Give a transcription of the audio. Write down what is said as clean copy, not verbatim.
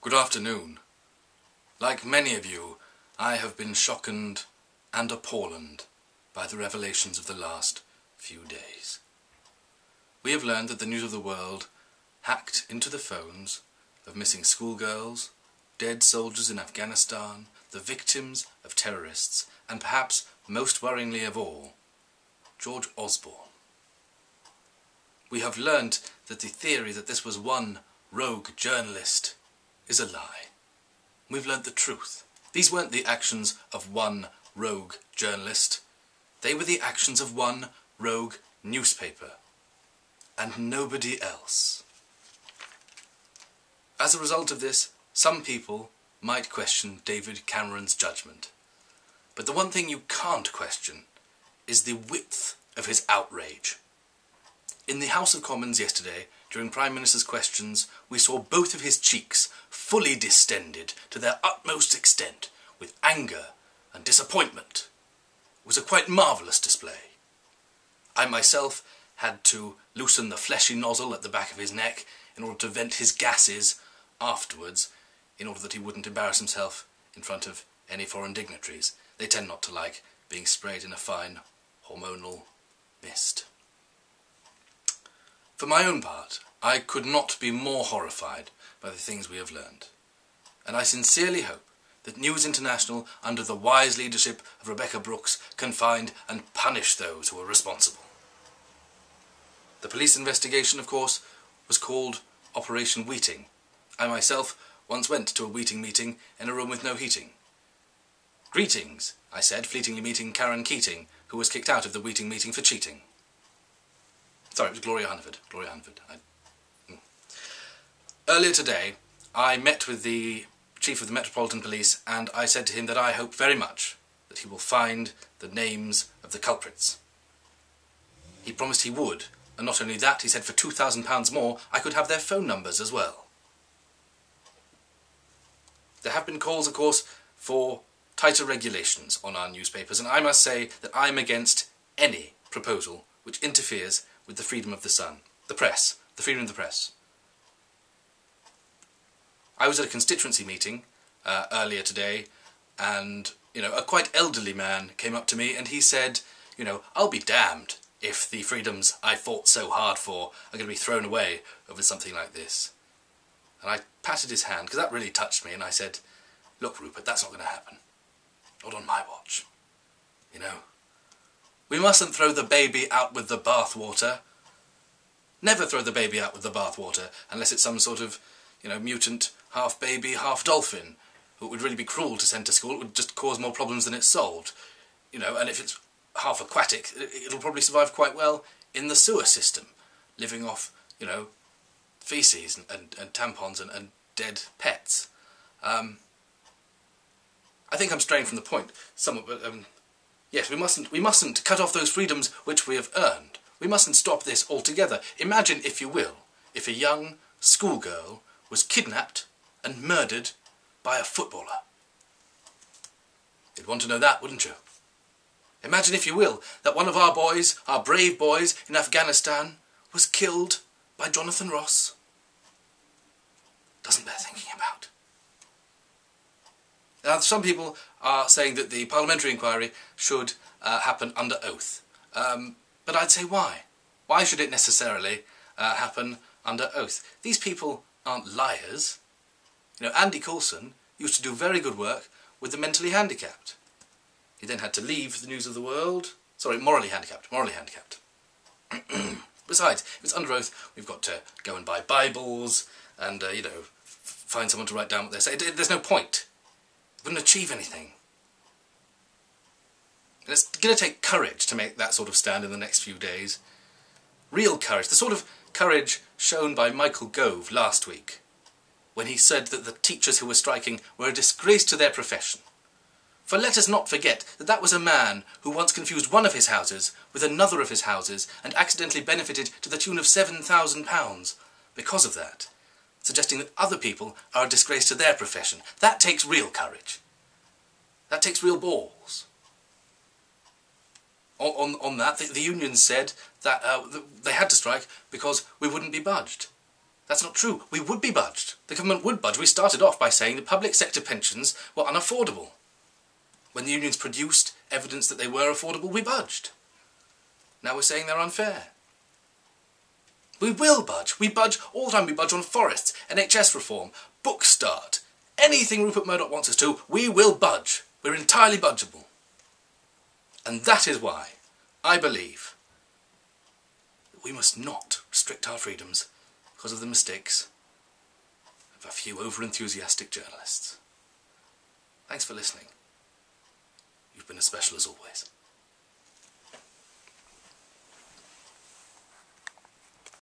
Good afternoon. Like many of you, I have been shockened and appalled by the revelations of the last few days. We have learned that the News of the World hacked into the phones of missing schoolgirls, dead soldiers in Afghanistan, the victims of terrorists, and perhaps most worryingly of all, George Osborne. We have learned that the theory that this was one rogue journalist is a lie. We've learned the truth. These weren't the actions of one rogue journalist. They were the actions of one rogue newspaper. And nobody else. As a result of this, some people might question David Cameron's judgment. But the one thing you can't question is the width of his outrage. In the House of Commons yesterday, during Prime Minister's questions, we saw both of his cheeks fully distended to their utmost extent with anger and disappointment. It was a quite marvellous display. I myself had to loosen the fleshy nozzle at the back of his neck in order to vent his gases afterwards, in order that he wouldn't embarrass himself in front of any foreign dignitaries. They tend not to like being sprayed in a fine hormonal mist. For my own part, I could not be more horrified by the things we have learned. And I sincerely hope that News International, under the wise leadership of Rebekah Brooks, can find and punish those who are responsible. The police investigation, of course, was called Operation Wheating. I myself once went to a Wheating meeting in a room with no heating. Greetings, I said, fleetingly meeting Karen Keating, who was kicked out of the Wheating meeting for cheating. Sorry, it was Gloria Hunniford. Gloria Hunniford. Earlier today, I met with the Chief of the Metropolitan Police and I said to him that I hope very much that he will find the names of the culprits. He promised he would, and not only that, he said for £2,000 more, I could have their phone numbers as well. There have been calls, of course, for tighter regulations on our newspapers, and I must say that I'm against any proposal which interferes with the freedom of the press, the freedom of the press. I was at a constituency meeting earlier today, and, a quite elderly man came up to me and he said, I'll be damned if the freedoms I fought so hard for are going to be thrown away over something like this. And I patted his hand, because that really touched me, and I said, look, Rupert, that's not going to happen. Not on my watch. We mustn't throw the baby out with the bathwater. Never throw the baby out with the bathwater, unless it's some sort of, mutant, half baby, half dolphin, who would really be cruel to send to school. It would just cause more problems than it solved. And if it's half aquatic, it'll probably survive quite well in the sewer system, living off, feces and tampons and dead pets. I think I'm straying from the point somewhat, but yes, we mustn't cut off those freedoms which we have earned. We mustn't stop this altogether. Imagine, if you will, if a young schoolgirl was kidnapped and murdered by a footballer. You'd want to know that, wouldn't you? Imagine, if you will, that one of our boys, our brave boys in Afghanistan, was killed by Jonathan Ross. Doesn't bear thinking about. Now, some people are saying that the parliamentary inquiry should happen under oath. But I'd say why? Why should it necessarily happen under oath? These people aren't liars. Andy Coulson used to do very good work with the mentally handicapped. He then had to leave the News of the World. Sorry, morally handicapped. Besides, if it's under oath, we've got to go and buy Bibles and, find someone to write down what they say. There's no point. It wouldn't achieve anything. And it's going to take courage to make that sort of stand in the next few days. Real courage. The sort of courage shown by Michael Gove last week, when he said that the teachers who were striking were a disgrace to their profession. For let us not forget that that was a man who once confused one of his houses with another of his houses and accidentally benefited to the tune of £7,000 because of that, suggesting that other people are a disgrace to their profession. That takes real courage. That takes real balls. on that, the unions said that they had to strike because we wouldn't be budged. That's not true. We would be budged. The government would budge. We started off by saying the public sector pensions were unaffordable. When the unions produced evidence that they were affordable, we budged. Now we're saying they're unfair. We will budge. We budge all the time. We budge on forests, NHS reform, book start. Anything Rupert Murdoch wants us to, we will budge. We're entirely budgeable. And that is why I believe that we must not restrict our freedoms because of the mistakes of a few over-enthusiastic journalists. Thanks for listening. You've been as special as always.